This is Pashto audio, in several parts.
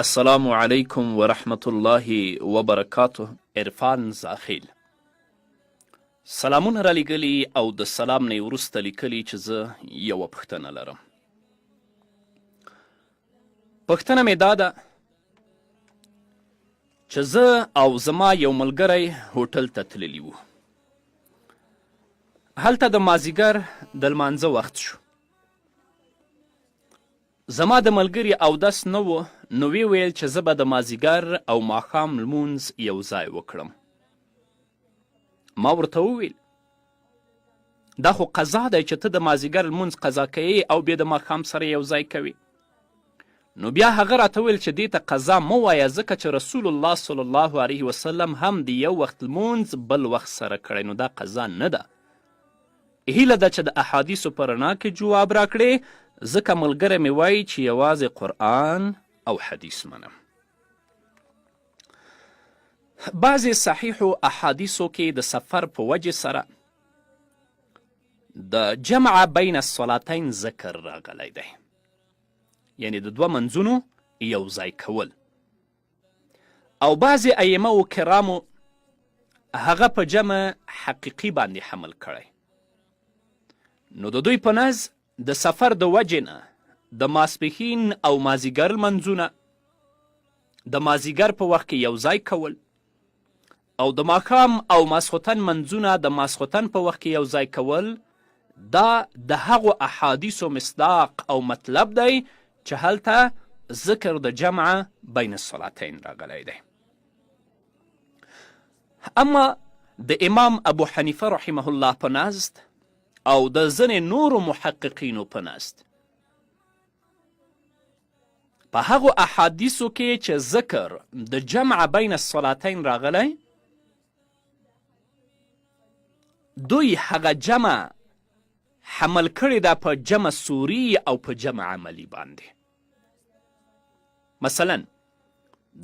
السلام علیکم ورحمت الله وبرکاته. عرفان زاخیل سلامونه را لیږلي او د سلام نه وروسته لیکلي چې زه یوه پوښتنه لرم. پوښتنه مې دا ده چې زه او زما یو ملګری هوټل ته تللي وو. هلته د مازدیګر د لمانځه وخت شو. زما د ملګري اودس نه و، نو ویې ویل چې زه به د مازدیګر او ماښام لمونځ یو ځای وکړم. ما ورته وویل دا خو قضا دی چې ته د مازدیګر لمونځ قضا کوې او بیا د ماښام سره یو ځای کوې. نو بیا هغه راته ویل چې دې ته قضا مه وایه، ځکه چې رسول الله صلی الله علیه وسلم هم د یو وخت لمونځ بل وخت سره کړی، نو دا قضا نه ده. هیله ده چې د احادیثو په رڼا کې جواب راکړې، ځکه ملګری مې وایي چې یوازې قرآن او حدیث منم. بعضې صحیحو احادیثو کې د سفر په وجې سره د جمع بین الصلاتین ذکر راغلی دی، یعنی د دوه منځونو یو ځای کول. او بعضې ائمه و کرامو هغه په جمع حقیقي باندې حمل کړی. نو د دوی په نظر د سفر د وجې نه د ماسپښین او مازدیګر لمنځونه د مازدیګر په وخت کې یو ځای کول او د ماښام او ماسخوتن منځونه د ماسخوتن په وخت کې یو ځای کول، دا د هغو احادیثو مصداق او مطلب دی چې هلته ذکر د جمع بین الصلاتین راغلی دی. اما د امام ابو حنیفه رحمه الله په نزد او د ځینې نورو محققینو په نزد په هغو احادیثو کې چې ذکر د جمع بین الصلاتین راغلی، دوی هغه جمع حمل کړې ده په جمع سوری او په جمع عملی باندې. مثلا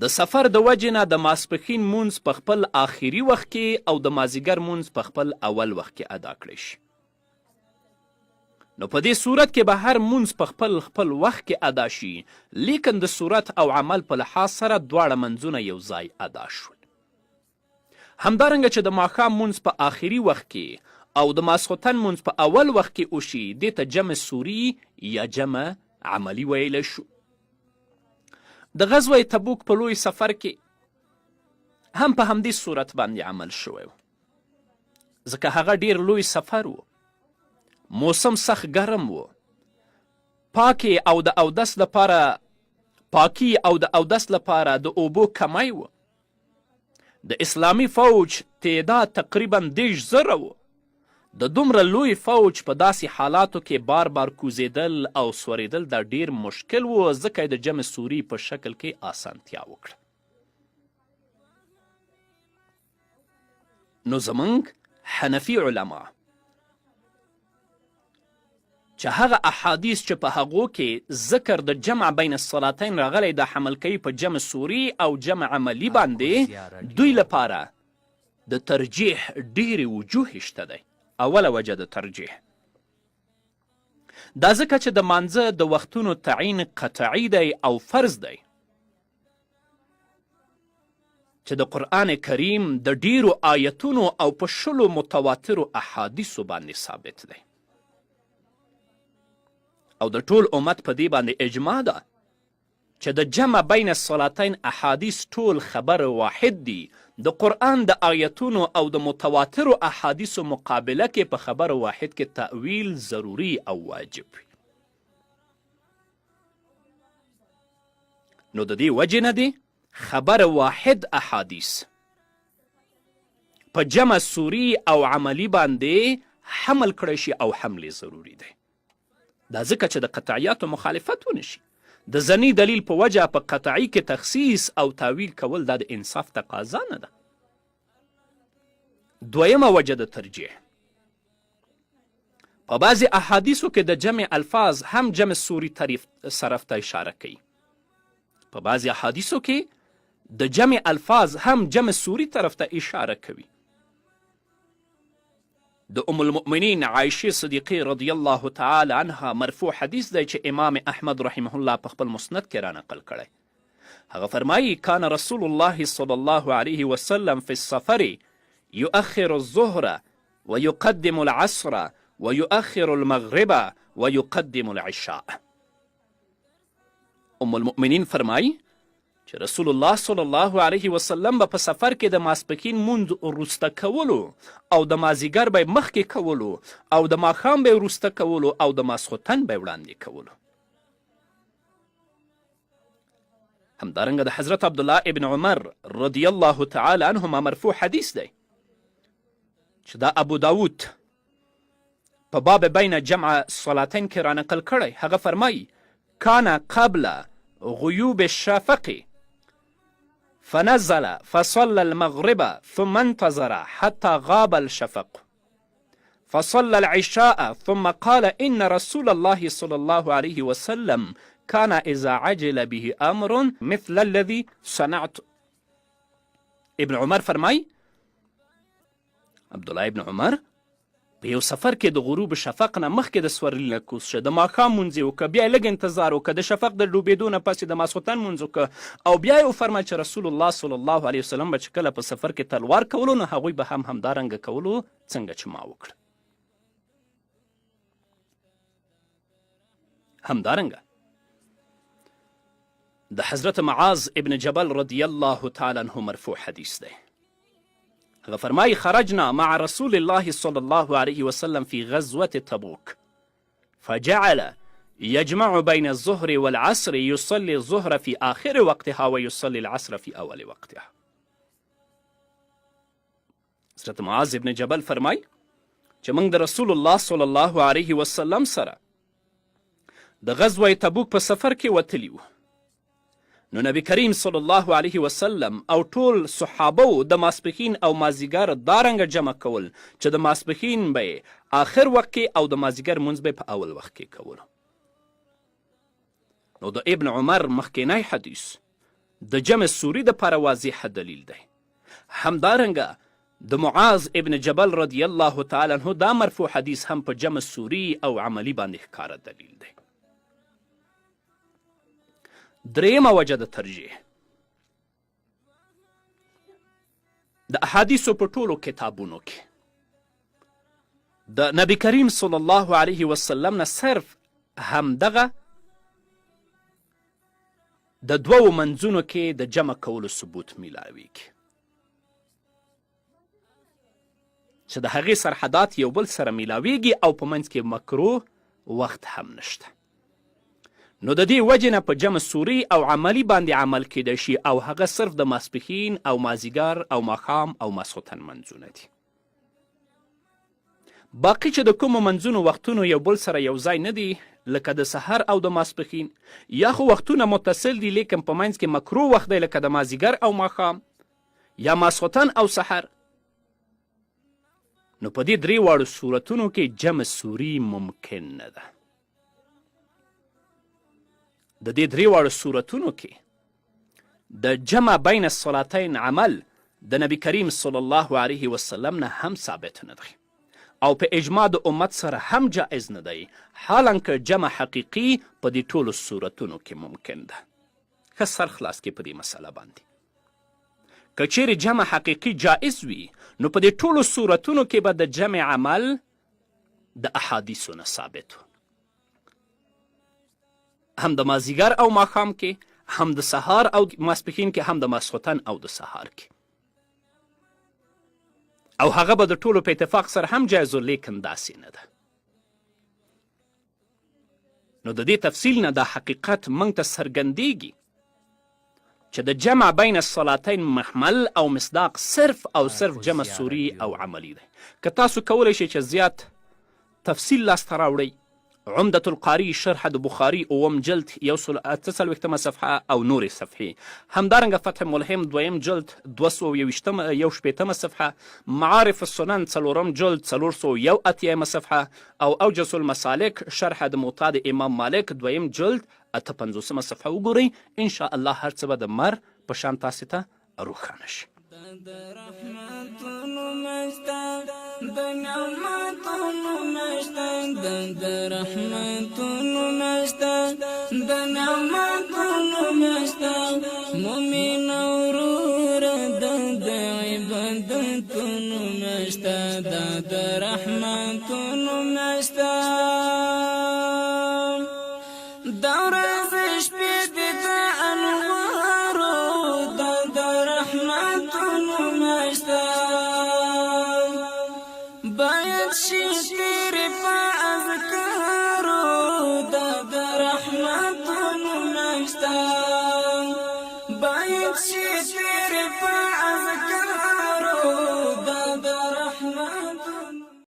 د سفر د وجې نه د ماسپښین مونځ په خپل آخري وخت کې او د مازدیګر مونځ په خپل اول وخت کې ادا کړی شي. نو په دې صورت کې به هر مونځ په خپل وخت کې ادا شي، لیکن د صورت او عمل په لحاظ سره دواړه منځونه یو ځای ادا شول. همدارنګه چې د ماښام مونځ په آخري وخت کې او د ماسخوتن مونځ په اول وخت کې وشي، دې ته جمع سوری یا جمع عملی ویلی شو. د غزوه تبوک په لوی سفر کې هم په همدې صورت باندې عمل شوی و، ځکه هغه ډیر لوی سفر و، موسم سخت ګرم و، پاکی او د اودس لپاره د اوبو کمی و، د اسلامی فوج تعداد تقریبا 10,000 و. د دومره لوی فوج په داسې حالاتو کې بار بار کوزیدل او سوریدل دا ډیر مشکل و، ځکه د جمع سوری په شکل کې آسانتیا وکړه. نو زمونږ حنفي علما چې هغه احادیث چې په هغو کې ذکر د جمع بین الصلاتین راغلی دا حمل کوي په جمع سوری او جمع عملی باندې، دوی لپاره د ترجیح ډیرې وجوه شته دی. اوله وجه د ترجیح دا ځکه چې د مانځه د وختونو تعیین قطعی دی او فرض دی، چې د قرآن کریم د ډیرو آیتونو او په 10 متواترو احادیثو باندې ثابت دی، او د ټول امت په دې باندې اجماع ده چې د جمع بین الصلاتین احادیث ټول خبر واحد دي. د قرآن د آیتونو او د متواترو احادیثو مقابله کې په خبر واحد کې تأویل ضروری او واجب وي. نو د دې وجې نه دی خبر واحد احادیث په جمع سوری او عملی باندې حمل کړی شي او حمل ضروری دی. دا ځکه چې د قطعیاتو مخالفت ونشي. د ځنی دلیل په وجه په قطعی کې تخصیص او تعویل کول دا د انصاف تقاضا نه ده. دویمه وجه د ترجیح، په بعضې احادیثو کې د جمع الفاظ هم جمع سوری طرف ته اشاره کوي، په بعضې احادیثو کې د جمع الفاظ هم جمع سوری طرف ته اشاره کوي. د ام المؤمنین عایشې صدیقې رضی الله تعالی عنها مرفوع حدیث دی چې امام احمد رحمه الله په خپل مسند کې را نقل کړی. هغه فرمایي کان رسول الله صلی الله علیه وسلم فی السفر یؤخر الظهر ویقدم العصر ویؤخر المغرب ویقدم العشاء. ام المؤمنین فرمایي چې رسول الله صلی الله علیه وسلم به په سفر کې د ماسپښین مونځ وروسته کولو او د مازدیګر به یې مخکې کولو او د ماښام به یې وروسته کولو او د ماسخوتن به یې وړاندې کولو. همدارنګه د حضرت عبدالله ابن عمر رضی الله تعالی عنهما مرفوع حدیث دی چې دا ابو داود په باب بین جمع صلاتین کې رانقل کړی. هغه فرمایي کان قبل غیوب الشفق فنزل فصلى المغرب ثم انتظر حتى غاب الشفق فصلى العشاء ثم قال إن رسول الله صلى الله عليه وسلم كان إذا عجل به أمر مثل الذي صنعت. ابن عمر فرمای عبدالله ابن عمر په یو سفر کې د غروب شفق نه مخکې د سورلي نه کوز شه، د ماښام مونځ یې وکړه، بیا یې لږ انتظار وکړه، د شفق د ډوبېدو نه پس یې د ماسخوتن مونځ وکړه او بیا یې وفرمایل چې رسول الله صلی الله علیه وسلم به چې کله په سفر کې تلوار کولو نو هغوی به هم همدارنګه کولو څنګه چې ما وکړه. همدارنګه د حضرت معاذ ابن جبل رضی الله تعالی عنه مرفوع حدیث دی. هغه فرمایي خرجنا مع رسول الله صلی الله علیه وسلم في غزوة تبوک فجعل يجمع بين الظهر والعصر يصلي الظهر في آخر وقتها ويصلي العصر في أول وقتها. حضرت معاذ ابن جبل فرمایي چې موږ د رسول الله صلی الله علیه وسلم سره د غزوه تبوک په سفر کې وتلي وو. نو نبی کریم صلی الله علیه وسلم او ټول صحابه د ماسپښین او مازدیګر دارنګه جمع کول چې د ماسپښین به آخر وخت کې او د مازدیګر مونځ به په اول وخت کې کولو. نو د ابن عمر مخکینی حدیث د جمع سوری دپاره واضح دلیل دی. همدارنګه د معاذ ابن جبل رضی الله تعالی عنه دا مرفوع حدیث هم په جمع سوری او عملی باندې ښکاره دلیل دی. درېیمه وجه د ترجیح د احادیثو په ټولو کتابونو کې د نبی کریم صلی الله علیه وسلم نه صرف همدغه د دوو منځونو کې د جمع کولو ثبوت میلاویږي چې د هغې سرحدات یو بل سره میلاویږي او په منځ کې مکروه وخت هم نشته. نو د دې وجې نه په جمع سوری او عملی باندې عمل کیدی شي او هغه صرف د ماسپښین او مازدیګر او ماښام او ماسخوتن منځونه دي. باقي چې د کومو منځونو وختونو یو بل سره یو ځای نه دي لکه د سحر او د ماسپښین یا خو وختونه متصل دي لیکن په منځ کې مکروه وخت دی لکه د مازدیګر او ماښام یا ماسخوتن او سحر، نو په دې درې واړو صورتونو کې جمع سوری ممکن نه ده. د دې درې واړو صورتونو کې د جمع بین الصلاتین عمل د نبی کریم صلی الله علیه وسلم نه هم ثابت نه دی او په اجماع د امت سره هم جایز نه دی، حالانکه جمع حقیقي په دې ټولو صورتونو کې ممکن ده. ښه سر خلاص کې په دې مسله باندې که چیرې جمع حقیقي جایز وي نو په دې ټولو صورتونو کې به د جمع عمل د احادیثو نه ثابت و، هم د مازدیګر او ماښام کې، هم د سهار او ماسپښین کې، هم د ماسخوتن او د سهار کې، او هغه به د ټولو په اتفاق سره هم جایز و، لیکن داسې نه ده. نو د دې تفصیل نه دا حقیقت موږ ته څرګندیږي چې د جمع بین الصلاتین محمل او مصداق صرف او صرف جمع سوری او عملی دی. که تاسو کولی شئ چې زیات تفصیل لاسته راوړئ، عمدة القاری شرح د بخاري اوم جلد 148 صفحه او نورې صفحې، همدارنګه فتح ملهم دویم جلد 221 صفحه، معارف السنن څلورم جلد 481 صفحه او اوجس المسالک شرح د موطا د امام مالک دویم جلد 58 صفحه وګورئ. ان شاء الله هر څه به د مر په شان تاسې ته روښانه شي. د رحمتونو مشته د نعمتونو مشته د رحمتونو مشته د نعمتونو مشته مومن ورور د عبادتونو میاشتا د رحمتونو میاشتا دا ورځ شپې د انوارو د رحمتونو میاشتا باید شي تیرې په اذکارو د رحمتونو میاشتا باید شي تیرې په اذکارو